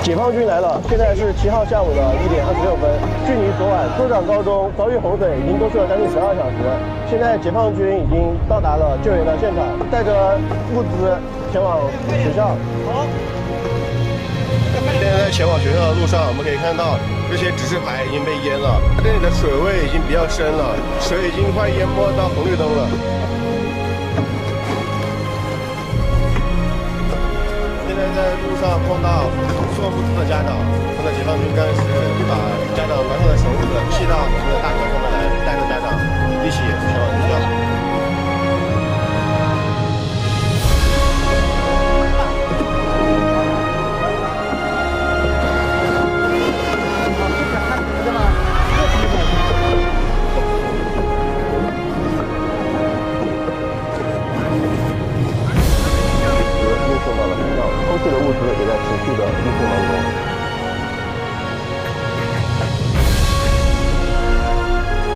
解放军来了！现在是7号下午的1点26分，距离昨晚州长高中遭遇洪水已经过去了将近12小时。现在解放军已经到达了救援的现场，带着物资前往学校。好。现在在前往学校的路上，我们可以看到这些指示牌已经被淹了，这里的水位已经比较深了，水已经快淹没到红绿灯了。现在在路上碰到送物资的家长，看到解放军干时把家长拿上的绳子系到我们的大车上面来，带着家长一起前往学校。